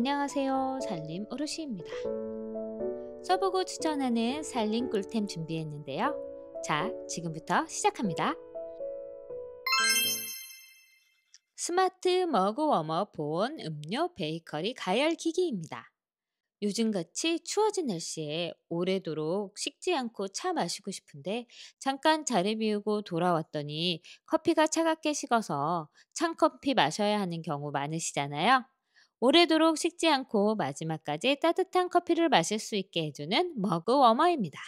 안녕하세요. 살림 어르시입니다. 써보고 추천하는 살림 꿀템 준비했는데요. 자, 지금부터 시작합니다. 스마트 머그 워머 보온 음료 베이커리 가열 기기입니다. 요즘같이 추워진 날씨에 오래도록 식지 않고 차 마시고 싶은데 잠깐 자리 비우고 돌아왔더니 커피가 차갑게 식어서 찬커피 마셔야 하는 경우 많으시잖아요. 오래도록 식지 않고 마지막까지 따뜻한 커피를 마실 수 있게 해주는 머그 워머입니다.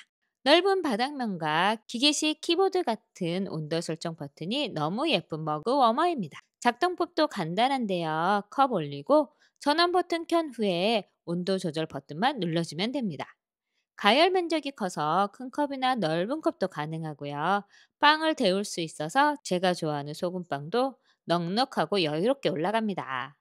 넓은 바닥면과 기계식 키보드 같은 온도 설정 버튼이 너무 예쁜 머그 워머입니다. 작동법도 간단한데요. 컵 올리고 전원 버튼 켠 후에 온도 조절 버튼만 눌러주면 됩니다. 가열 면적이 커서 큰 컵이나 넓은 컵도 가능하고요. 빵을 데울 수 있어서 제가 좋아하는 소금빵도 넉넉하고 여유롭게 올라갑니다.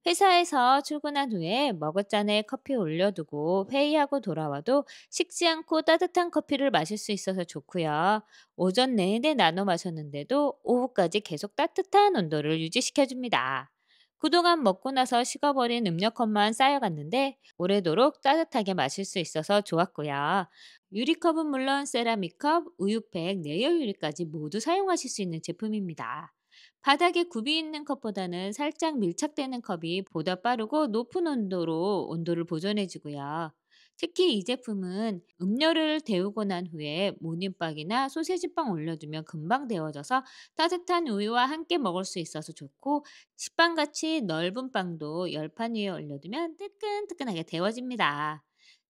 회사에서 출근한 후에 머그잔에 커피 올려두고 회의하고 돌아와도 식지 않고 따뜻한 커피를 마실 수 있어서 좋고요. 오전 내내 나눠 마셨는데도 오후까지 계속 따뜻한 온도를 유지시켜줍니다. 그동안 먹고 나서 식어버린 음료컵만 쌓여갔는데 오래도록 따뜻하게 마실 수 있어서 좋았고요. 유리컵은 물론 세라믹컵, 우유팩, 내열 유리까지 모두 사용하실 수 있는 제품입니다. 바닥에 굽이 있는 컵보다는 살짝 밀착되는 컵이 보다 빠르고 높은 온도로 온도를 보존해주고요. 특히 이 제품은 음료를 데우고 난 후에 모닝빵이나 소세지빵 올려두면 금방 데워져서 따뜻한 우유와 함께 먹을 수 있어서 좋고, 식빵같이 넓은 빵도 열판 위에 올려두면 뜨끈뜨끈하게 데워집니다.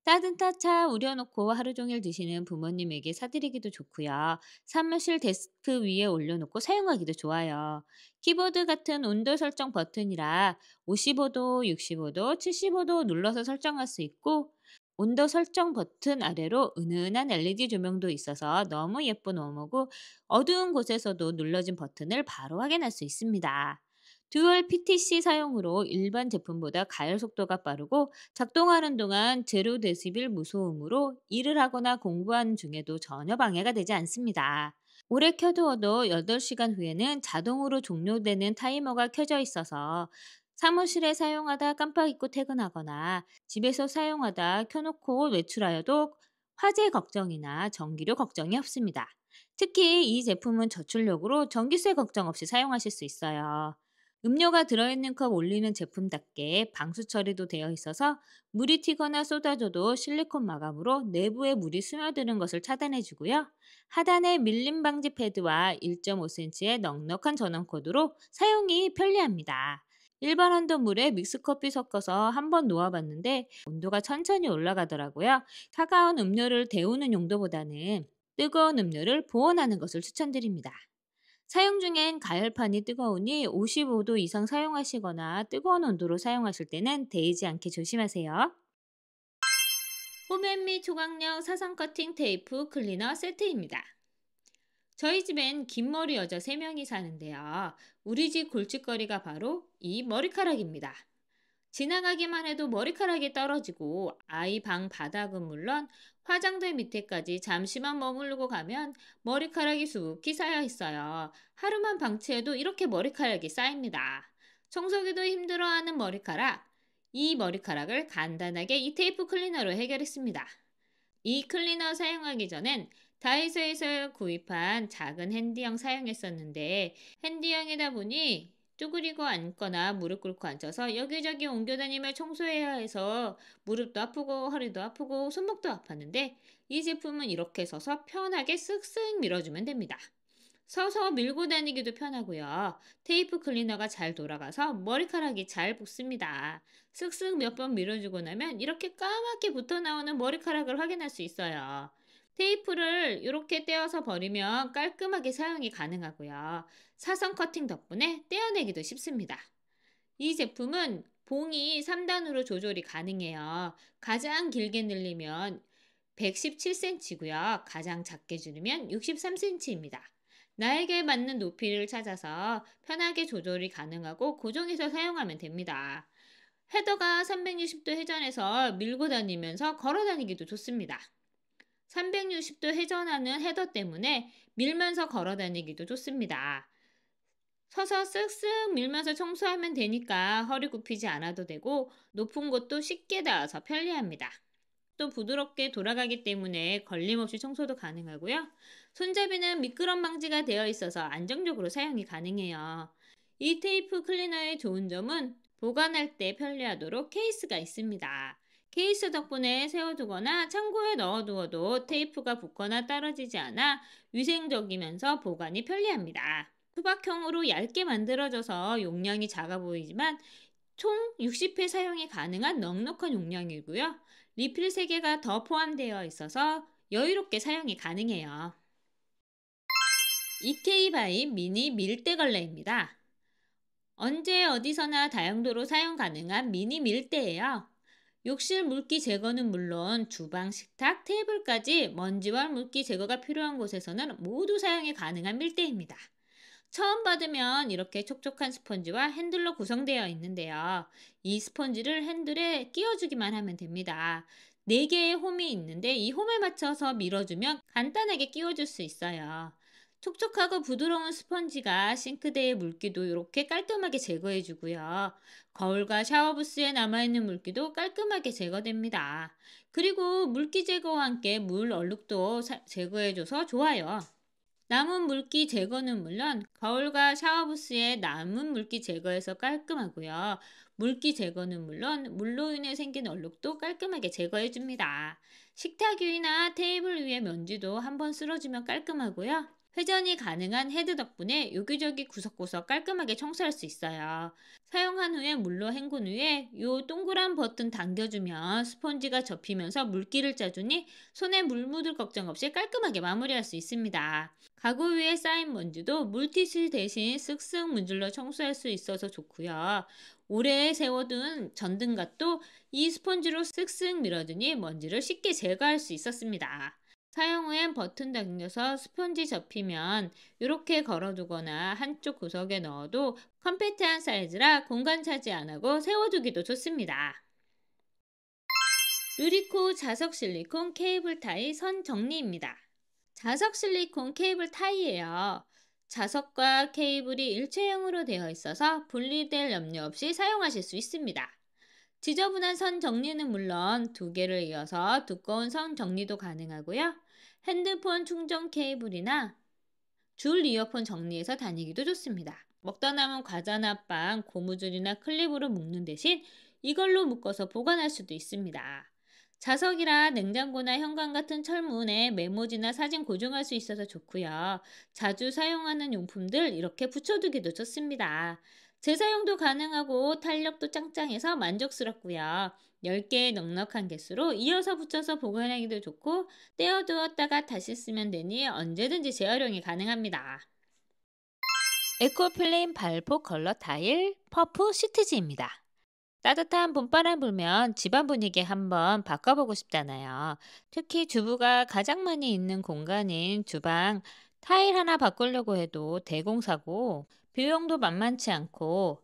따뜻한 차 우려놓고 하루 종일 드시는 부모님에게 사드리기도 좋고요. 사무실 데스크 위에 올려놓고 사용하기도 좋아요. 키보드 같은 온도 설정 버튼이라 55도, 65도, 75도 눌러서 설정할 수 있고, 온도 설정 버튼 아래로 은은한 LED 조명도 있어서 너무 예쁜 워머고, 어두운 곳에서도 눌러진 버튼을 바로 확인할 수 있습니다. 듀얼 PTC 사용으로 일반 제품보다 가열 속도가 빠르고, 작동하는 동안 제로 데시벨 무소음으로 일을 하거나 공부하는 중에도 전혀 방해가 되지 않습니다. 오래 켜두어도 8시간 후에는 자동으로 종료되는 타이머가 켜져 있어서 사무실에 사용하다 깜빡 잊고 퇴근하거나 집에서 사용하다 켜놓고 외출하여도 화재 걱정이나 전기료 걱정이 없습니다. 특히 이 제품은 저출력으로 전기세 걱정 없이 사용하실 수 있어요. 음료가 들어있는 컵 올리는 제품답게 방수 처리도 되어 있어서 물이 튀거나 쏟아져도 실리콘 마감으로 내부에 물이 스며드는 것을 차단해주고요. 하단에 밀림 방지 패드와 1.5cm의 넉넉한 전원 코드로 사용이 편리합니다. 일반 한도 물에 믹스커피 섞어서 한번 놓아봤는데 온도가 천천히 올라가더라고요. 차가운 음료를 데우는 용도보다는 뜨거운 음료를 보온하는 것을 추천드립니다. 사용 중엔 가열판이 뜨거우니 55도 이상 사용하시거나 뜨거운 온도로 사용하실 때는 데이지 않게 조심하세요. 홈앤미 초강력 사선 커팅 테이프 클리너 세트입니다. 저희 집엔 긴 머리 여자 3명이 사는데요. 우리 집 골칫거리가 바로 이 머리카락입니다. 지나가기만 해도 머리카락이 떨어지고 아이 방 바닥은 물론 화장대 밑에까지 잠시만 머무르고 가면 머리카락이 수북히 쌓여 있어요. 하루만 방치해도 이렇게 머리카락이 쌓입니다. 청소기도 힘들어하는 머리카락. 이 머리카락을 간단하게 이 테이프 클리너로 해결했습니다. 이 클리너 사용하기 전엔 다이소에서 구입한 작은 핸디형 사용했었는데, 핸디형이다 보니 쭈그리고 앉거나 무릎 꿇고 앉아서 여기저기 옮겨 다니며 청소해야 해서 무릎도 아프고 허리도 아프고 손목도 아팠는데, 이 제품은 이렇게 서서 편하게 쓱쓱 밀어주면 됩니다. 서서 밀고 다니기도 편하고요. 테이프 클리너가 잘 돌아가서 머리카락이 잘 붙습니다. 쓱쓱 몇 번 밀어주고 나면 이렇게 까맣게 붙어 나오는 머리카락을 확인할 수 있어요. 테이프를 이렇게 떼어서 버리면 깔끔하게 사용이 가능하고요. 사선 커팅 덕분에 떼어내기도 쉽습니다. 이 제품은 봉이 3단으로 조절이 가능해요. 가장 길게 늘리면 117cm고요. 가장 작게 줄이면 63cm입니다. 나에게 맞는 높이를 찾아서 편하게 조절이 가능하고 고정해서 사용하면 됩니다. 헤더가 360도 회전해서 밀고 다니면서 걸어 다니기도 좋습니다. 360도 회전하는 헤더 때문에 밀면서 걸어 다니기도 좋습니다. 서서 쓱쓱 밀면서 청소하면 되니까 허리 굽히지 않아도 되고 높은 곳도 쉽게 닿아서 편리합니다. 또 부드럽게 돌아가기 때문에 걸림없이 청소도 가능하고요. 손잡이는 미끄럼 방지가 되어 있어서 안정적으로 사용이 가능해요. 이 테이프 클리너의 좋은 점은 보관할 때 편리하도록 케이스가 있습니다. 케이스 덕분에 세워두거나 창고에 넣어두어도 테이프가 붙거나 떨어지지 않아 위생적이면서 보관이 편리합니다. 투박형으로 얇게 만들어져서 용량이 작아 보이지만 총 60회 사용이 가능한 넉넉한 용량이고요. 리필 3개가 더 포함되어 있어서 여유롭게 사용이 가능해요. EK바이 미니 밀대 걸레입니다. 언제 어디서나 다용도로 사용 가능한 미니 밀대예요. 욕실 물기 제거는 물론 주방, 식탁, 테이블까지 먼지와 물기 제거가 필요한 곳에서는 모두 사용이 가능한 밀대입니다. 처음 받으면 이렇게 촉촉한 스펀지와 핸들로 구성되어 있는데요. 이 스펀지를 핸들에 끼워주기만 하면 됩니다. 4개의 홈이 있는데 이 홈에 맞춰서 밀어주면 간단하게 끼워줄 수 있어요. 촉촉하고 부드러운 스펀지가 싱크대의 물기도 이렇게 깔끔하게 제거해 주고요. 거울과 샤워부스에 남아있는 물기도 깔끔하게 제거됩니다. 그리고 물기 제거와 함께 물 얼룩도 제거해줘서 좋아요. 남은 물기 제거는 물론 거울과 샤워부스에 남은 물기 제거해서 깔끔하고요. 물기 제거는 물론 물로 인해 생긴 얼룩도 깔끔하게 제거해줍니다. 식탁 위나 테이블 위의 먼지도 한번 쓸어주면 깔끔하고요. 회전이 가능한 헤드 덕분에 여기저기 구석구석 깔끔하게 청소할 수 있어요. 사용한 후에 물로 헹군 후에 이 동그란 버튼 당겨주면 스펀지가 접히면서 물기를 짜주니 손에 물 묻을 걱정 없이 깔끔하게 마무리할 수 있습니다. 가구 위에 쌓인 먼지도 물티슈 대신 쓱쓱 문질러 청소할 수 있어서 좋고요. 오래 세워둔 전등갓도 이 스펀지로 쓱쓱 밀어주니 먼지를 쉽게 제거할 수 있었습니다. 사용 후엔 버튼 당겨서 스펀지 접히면 이렇게 걸어두거나 한쪽 구석에 넣어도 컴팩트한 사이즈라 공간 차지 안 하고 세워두기도 좋습니다. 루리코 자석 실리콘 케이블 타이 선 정리입니다. 자석 실리콘 케이블 타이예요. 자석과 케이블이 일체형으로 되어 있어서 분리될 염려 없이 사용하실 수 있습니다. 지저분한 선 정리는 물론 2개를 이어서 두꺼운 선 정리도 가능하고요. 핸드폰 충전 케이블이나 줄 이어폰 정리해서 다니기도 좋습니다. 먹다 남은 과자나 빵, 고무줄이나 클립으로 묶는 대신 이걸로 묶어서 보관할 수도 있습니다. 자석이라 냉장고나 현관 같은 철문에 메모지나 사진 고정할 수 있어서 좋고요. 자주 사용하는 용품들 이렇게 붙여두기도 좋습니다. 재사용도 가능하고 탄력도 짱짱해서 만족스럽고요. 10개의 넉넉한 개수로 이어서 붙여서 보관하기도 좋고 떼어두었다가 다시 쓰면 되니 언제든지 재활용이 가능합니다. 에코플레인 발포 컬러 타일 퍼프 시트지입니다. 따뜻한 봄바람 불면 집안 분위기 한번 바꿔보고 싶잖아요. 특히 주부가 가장 많이 있는 공간인 주방 타일 하나 바꾸려고 해도 대공사고 비용도 만만치 않고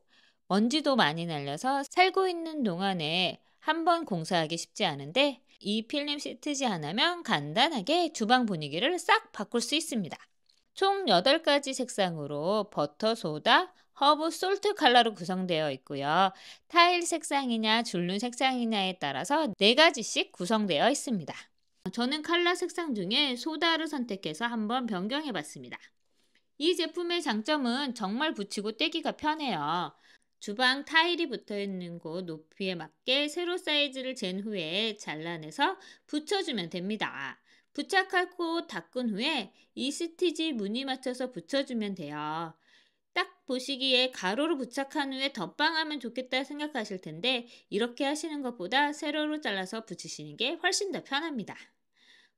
먼지도 많이 날려서 살고 있는 동안에 한번 공사하기 쉽지 않은데 이 필름 시트지 하나면 간단하게 주방 분위기를 싹 바꿀 수 있습니다. 총 8가지 색상으로 버터, 소다, 허브, 솔트 컬러로 구성되어 있고요. 타일 색상이냐 줄눈 색상이냐에 따라서 4가지씩 구성되어 있습니다. 저는 컬러 색상 중에 소다를 선택해서 한번 변경해 봤습니다. 이 제품의 장점은 정말 붙이고 떼기가 편해요. 주방 타일이 붙어 있는 곳 높이에 맞게 세로 사이즈를 잰 후에 잘라내서 붙여주면 됩니다. 부착하고 닦은 후에 이 스티치 무늬 맞춰서 붙여주면 돼요. 딱 보시기에 가로로 부착한 후에 덧방하면 좋겠다 생각하실 텐데 이렇게 하시는 것보다 세로로 잘라서 붙이시는 게 훨씬 더 편합니다.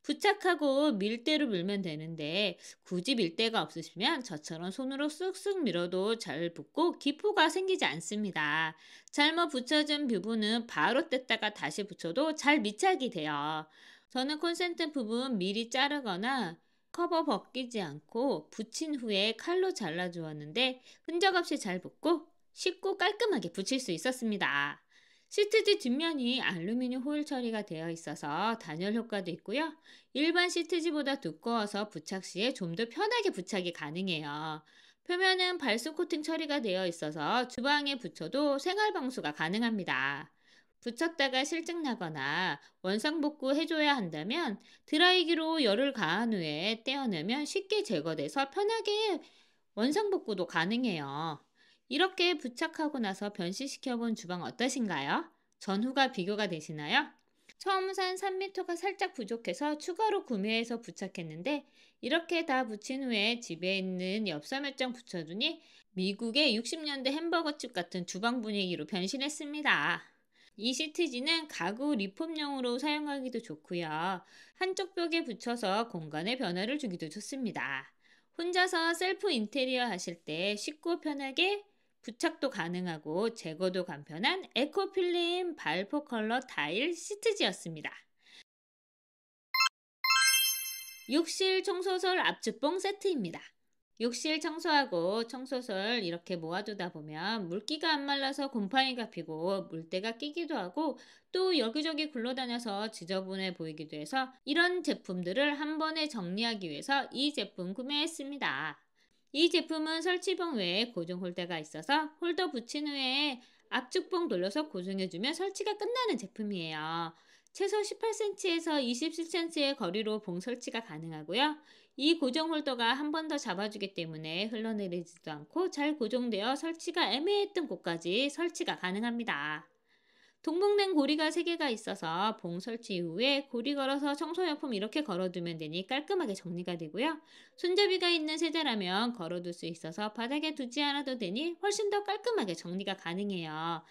부착하고 밀대로 밀면 되는데 굳이 밀대가 없으시면 저처럼 손으로 쓱쓱 밀어도 잘 붙고 기포가 생기지 않습니다. 잘못 붙여진 부분은 바로 뗐다가 다시 붙여도 잘 밀착이 돼요. 저는 콘센트 부분 미리 자르거나 커버 벗기지 않고 붙인 후에 칼로 잘라 주었는데 흔적 없이 잘 붙고 쉽고 깔끔하게 붙일 수 있었습니다. 시트지 뒷면이 알루미늄 호일 처리가 되어 있어서 단열 효과도 있고요. 일반 시트지보다 두꺼워서 부착 시에 좀 더 편하게 부착이 가능해요. 표면은 발수 코팅 처리가 되어 있어서 주방에 붙여도 생활 방수가 가능합니다. 붙였다가 실증 나거나 원상복구 해줘야 한다면 드라이기로 열을 가한 후에 떼어내면 쉽게 제거돼서 편하게 원상복구도 가능해요. 이렇게 부착하고 나서 변신시켜 본 주방 어떠신가요? 전후가 비교가 되시나요? 처음 산 3m가 살짝 부족해서 추가로 구매해서 부착했는데 이렇게 다 붙인 후에 집에 있는 엽서 몇 장 붙여두니 미국의 60년대 햄버거집 같은 주방 분위기로 변신했습니다. 이 시트지는 가구 리폼용으로 사용하기도 좋고요. 한쪽 벽에 붙여서 공간에 변화를 주기도 좋습니다. 혼자서 셀프 인테리어 하실 때 쉽고 편하게 부착도 가능하고 제거도 간편한 에코필름 발포 컬러 타일 시트지였습니다. 욕실 청소설 압축봉 세트입니다. 욕실 청소하고 청소설 이렇게 모아두다 보면 물기가 안 말라서 곰팡이가 피고 물때가 끼기도 하고 또 여기저기 굴러다녀서 지저분해 보이기도 해서 이런 제품들을 한 번에 정리하기 위해서 이 제품 구매했습니다. 이 제품은 설치봉 외에 고정 홀더가 있어서 홀더 붙인 후에 압축봉 돌려서 고정해주면 설치가 끝나는 제품이에요. 최소 18cm에서 27cm의 거리로 봉 설치가 가능하고요. 이 고정 홀더가 한 번 더 잡아주기 때문에 흘러내리지도 않고 잘 고정되어 설치가 애매했던 곳까지 설치가 가능합니다. 동봉된 고리가 3개가 있어서 봉 설치 이후에 고리 걸어서 청소용품 이렇게 걸어두면 되니 깔끔하게 정리가 되고요. 손잡이가 있는 세제라면 걸어둘 수 있어서 바닥에 두지 않아도 되니 훨씬 더 깔끔하게 정리가 가능해요.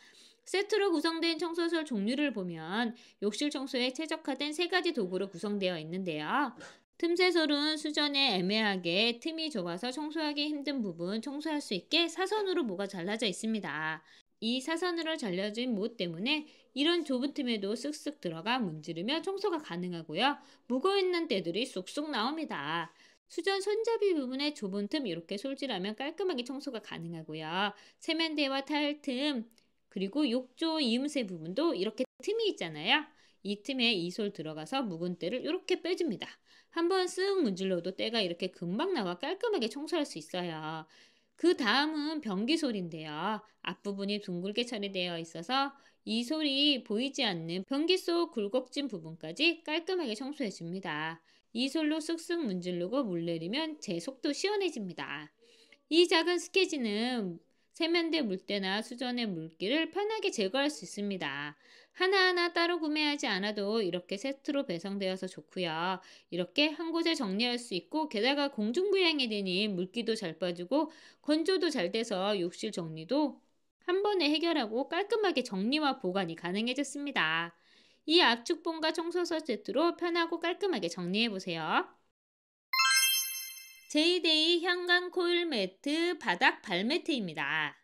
세트로 구성된 청소설 종류를 보면 욕실 청소에 최적화된 3가지 도구로 구성되어 있는데요. 틈새솔은 수전에 애매하게 틈이 좁아서 청소하기 힘든 부분 청소할 수 있게 사선으로 모가 잘라져 있습니다. 이 사선으로 잘려진 모 때문에 이런 좁은 틈에도 쓱쓱 들어가 문지르며 청소가 가능하고요. 묵어있는 때들이 쏙쏙 나옵니다. 수전 손잡이 부분에 좁은 틈 이렇게 솔질하면 깔끔하게 청소가 가능하고요. 세면대와 타일 틈 그리고 욕조 이음새 부분도 이렇게 틈이 있잖아요. 이 틈에 이솔 들어가서 묵은 때를 이렇게 빼줍니다. 한번 쓱 문질러도 때가 이렇게 금방 나와 깔끔하게 청소할 수 있어요. 그 다음은 변기솔인데요. 앞부분이 둥글게 처리되어 있어서 이 솔이 보이지 않는 변기 속 굴곡진 부분까지 깔끔하게 청소해 줍니다. 이 솔로 쓱쓱 문지르고 물 내리면 제 속도 시원해집니다. 이 작은 스케지는 세면대 물때나 수전의 물기를 편하게 제거할 수 있습니다. 하나하나 따로 구매하지 않아도 이렇게 세트로 배송되어서 좋고요. 이렇게 한 곳에 정리할 수 있고 게다가 공중부양이 되니 물기도 잘 빠지고 건조도 잘 돼서 욕실 정리도 한 번에 해결하고 깔끔하게 정리와 보관이 가능해졌습니다. 이 압축봉과 청소서 세트로 편하고 깔끔하게 정리해보세요. 제이데이 현관 코일 매트 바닥 발매트입니다.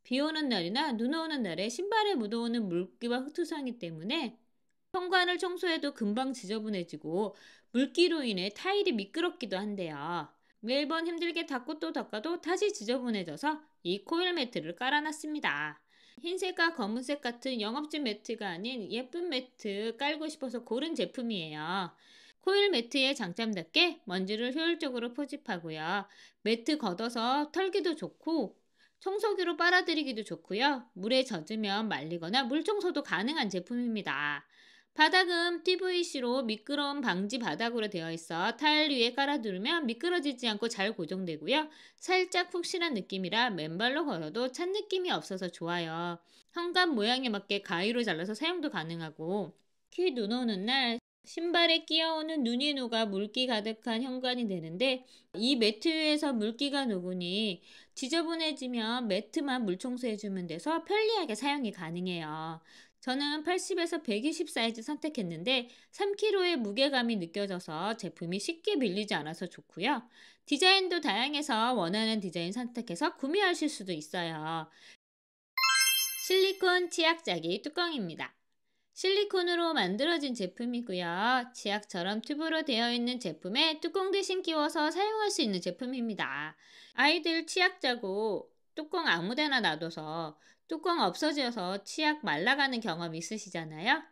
비 오는 날이나 눈 오는 날에 신발에 묻어오는 물기와 흙투성이 때문에 현관을 청소해도 금방 지저분해지고 물기로 인해 타일이 미끄럽기도 한데요. 매번 힘들게 닦고 또 닦아도 다시 지저분해져서 이 코일 매트를 깔아놨습니다. 흰색과 검은색 같은 영업집 매트가 아닌 예쁜 매트 깔고 싶어서 고른 제품이에요. 코일 매트의 장점답게 먼지를 효율적으로 포집하고요. 매트 걷어서 털기도 좋고 청소기로 빨아들이기도 좋고요. 물에 젖으면 말리거나 물 청소도 가능한 제품입니다. 바닥은 PVC로 미끄러움 방지 바닥으로 되어 있어 타일 위에 깔아두면 미끄러지지 않고 잘 고정되고요. 살짝 푹신한 느낌이라 맨발로 걸어도 찬 느낌이 없어서 좋아요. 현관 모양에 맞게 가위로 잘라서 사용도 가능하고 특히 눈 오는 날 신발에 끼어오는 눈이 녹아 물기 가득한 현관이 되는데 이 매트 위에서 물기가 녹으니 지저분해지면 매트만 물 청소해주면 돼서 편리하게 사용이 가능해요. 저는 80에서 120 사이즈 선택했는데 3kg의 무게감이 느껴져서 제품이 쉽게 밀리지 않아서 좋고요. 디자인도 다양해서 원하는 디자인 선택해서 구매하실 수도 있어요. 실리콘 치약자기 뚜껑입니다. 실리콘으로 만들어진 제품이고요. 치약처럼 튜브로 되어 있는 제품에 뚜껑 대신 끼워서 사용할 수 있는 제품입니다. 아이들 치약 자고 뚜껑 아무데나 놔둬서 뚜껑 없어져서 치약 말라가는 경험 있으시잖아요.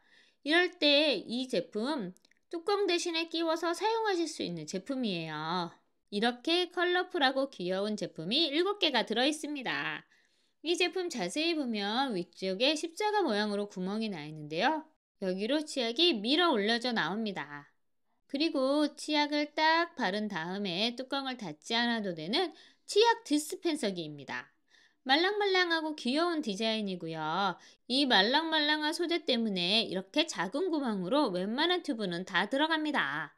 이럴 때 이 제품 뚜껑 대신에 끼워서 사용하실 수 있는 제품이에요. 이렇게 컬러풀하고 귀여운 제품이 7개가 들어있습니다. 이 제품 자세히 보면 위쪽에 십자가 모양으로 구멍이 나 있는데요. 여기로 치약이 밀어 올려져 나옵니다. 그리고 치약을 딱 바른 다음에 뚜껑을 닫지 않아도 되는 치약 디스펜서기입니다. 말랑말랑하고 귀여운 디자인이고요. 이 말랑말랑한 소재 때문에 이렇게 작은 구멍으로 웬만한 튜브는 다 들어갑니다.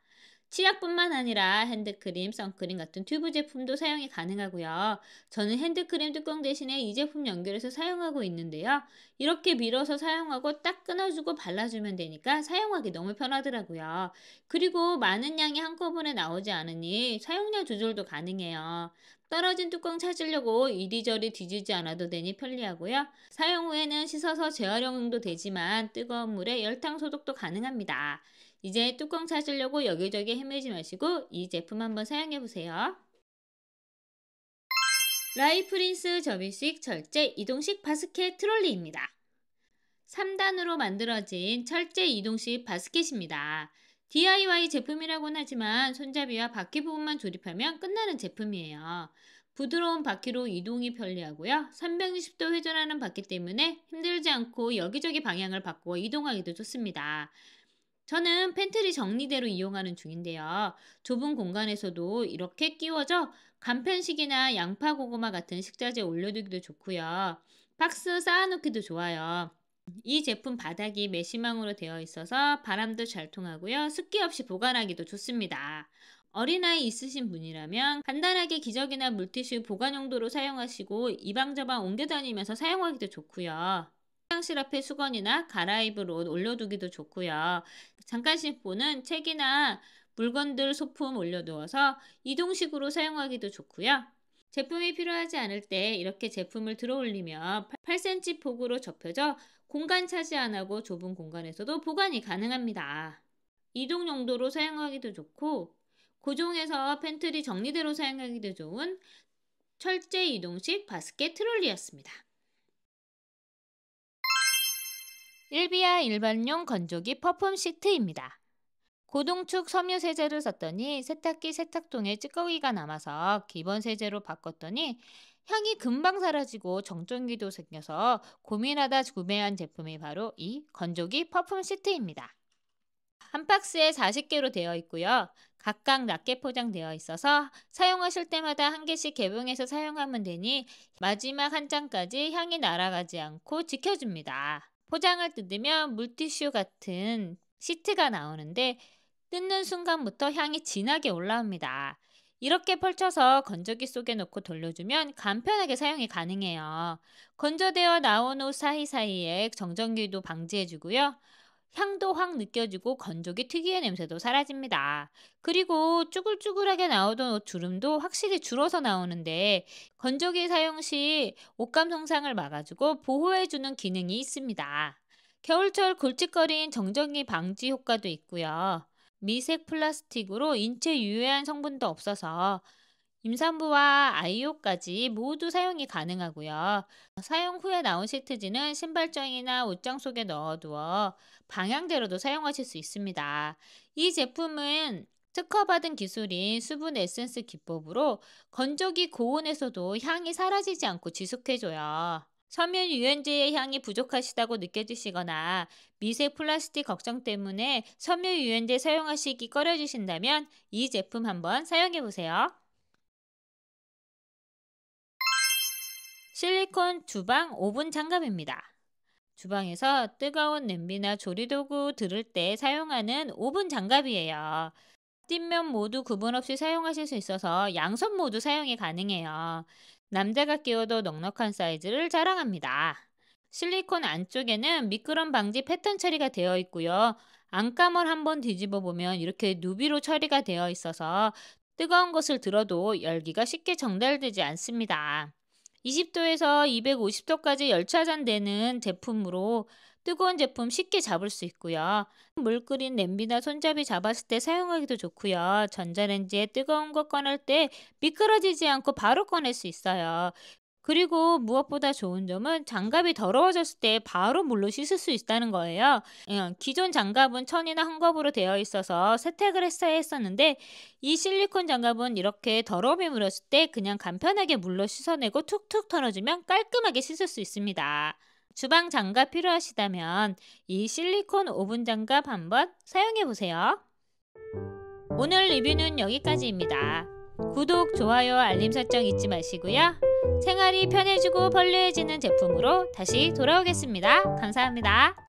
치약뿐만 아니라 핸드크림, 선크림 같은 튜브 제품도 사용이 가능하고요. 저는 핸드크림 뚜껑 대신에 이 제품 연결해서 사용하고 있는데요. 이렇게 밀어서 사용하고 딱 끊어주고 발라주면 되니까 사용하기 너무 편하더라고요. 그리고 많은 양이 한꺼번에 나오지 않으니 사용량 조절도 가능해요. 떨어진 뚜껑 찾으려고 이리저리 뒤지지 않아도 되니 편리하고요. 사용 후에는 씻어서 재활용도 되지만 뜨거운 물에 열탕 소독도 가능합니다. 이제 뚜껑 찾으려고 여기저기 헤매지 마시고 이 제품 한번 사용해 보세요. 라이프린스 접이식 철제 이동식 바스켓 트롤리입니다. 3단으로 만들어진 철제 이동식 바스켓입니다. DIY 제품이라고는 하지만 손잡이와 바퀴 부분만 조립하면 끝나는 제품이에요. 부드러운 바퀴로 이동이 편리하고요. 360도 회전하는 바퀴 때문에 힘들지 않고 여기저기 방향을 바꾸어 이동하기도 좋습니다. 저는 팬트리 정리대로 이용하는 중인데요. 좁은 공간에서도 이렇게 끼워져 간편식이나 양파 고구마 같은 식자재 올려두기도 좋고요. 박스 쌓아놓기도 좋아요. 이 제품 바닥이 메쉬망으로 되어 있어서 바람도 잘 통하고요. 습기 없이 보관하기도 좋습니다. 어린아이 있으신 분이라면 간단하게 기저귀나 물티슈 보관 용도로 사용하시고 이방저방 옮겨 다니면서 사용하기도 좋고요. 화장실 앞에 수건이나 갈아입을 옷 올려두기도 좋고요. 잠깐씩 보는 책이나 물건들 소품 올려두어서 이동식으로 사용하기도 좋고요. 제품이 필요하지 않을 때 이렇게 제품을 들어 올리면 8cm 폭으로 접혀져 공간 차지 안 하고 좁은 공간에서도 보관이 가능합니다. 이동 용도로 사용하기도 좋고 고정해서 팬트리 정리대로 사용하기도 좋은 철제 이동식 바스켓 트롤리였습니다. 일비아 일반용 건조기 퍼퓸 시트입니다. 고동축 섬유 세제를 썼더니 세탁기 세탁통에 찌꺼기가 남아서 기본 세제로 바꿨더니 향이 금방 사라지고 정전기도 생겨서 고민하다 구매한 제품이 바로 이 건조기 퍼퓸 시트입니다. 한 박스에 40개로 되어 있고요. 각각 낱개 포장되어 있어서 사용하실 때마다 한 개씩 개봉해서 사용하면 되니 마지막 한 장까지 향이 날아가지 않고 지켜줍니다. 포장을 뜯으면 물티슈 같은 시트가 나오는데 뜯는 순간부터 향이 진하게 올라옵니다. 이렇게 펼쳐서 건조기 속에 넣고 돌려주면 간편하게 사용이 가능해요. 건조되어 나온 옷 사이사이에 정전기도 방지해주고요. 향도 확 느껴지고 건조기 특유의 냄새도 사라집니다. 그리고 쭈글쭈글하게 나오던 옷 주름도 확실히 줄어서 나오는데 건조기 사용 시 옷감 손상을 막아주고 보호해주는 기능이 있습니다. 겨울철 골칫거리인 정전기 방지 효과도 있고요. 미색 플라스틱으로 인체 유해한 성분도 없어서 임산부와 아이용까지 모두 사용이 가능하고요. 사용 후에 나온 시트지는 신발장이나 옷장 속에 넣어두어 방향제로도 사용하실 수 있습니다. 이 제품은 특허받은 기술인 수분 에센스 기법으로 건조기 고온에서도 향이 사라지지 않고 지속해줘요. 섬유 유연제의 향이 부족하시다고 느껴지시거나 미세 플라스틱 걱정 때문에 섬유 유연제 사용하시기 꺼려지신다면 이 제품 한번 사용해보세요. 실리콘 주방 오븐 장갑입니다. 주방에서 뜨거운 냄비나 조리도구 들을 때 사용하는 오븐 장갑이에요. 뒷면 모두 구분 없이 사용하실 수 있어서 양손 모두 사용이 가능해요. 남자가 끼워도 넉넉한 사이즈를 자랑합니다. 실리콘 안쪽에는 미끄럼 방지 패턴 처리가 되어 있고요. 안감을 한번 뒤집어 보면 이렇게 누비로 처리가 되어 있어서 뜨거운 것을 들어도 열기가 쉽게 전달되지 않습니다. 20도에서 250도까지 열차전되는 제품으로 뜨거운 제품 쉽게 잡을 수 있고요. 물 끓인 냄비나 손잡이 잡았을 때 사용하기도 좋고요. 전자레인지에 뜨거운 거 꺼낼 때 미끄러지지 않고 바로 꺼낼 수 있어요. 그리고 무엇보다 좋은 점은 장갑이 더러워졌을 때 바로 물로 씻을 수 있다는 거예요. 기존 장갑은 천이나 헝겊으로 되어 있어서 세탁을 했어야 했었는데 이 실리콘 장갑은 이렇게 더러움이 묻었을 때 그냥 간편하게 물로 씻어내고 툭툭 털어주면 깔끔하게 씻을 수 있습니다. 주방 장갑 필요하시다면 이 실리콘 오븐 장갑 한번 사용해 보세요. 오늘 리뷰는 여기까지입니다. 구독, 좋아요, 알림 설정 잊지 마시고요. 생활이 편해지고 편리해지는 제품으로 다시 돌아오겠습니다. 감사합니다.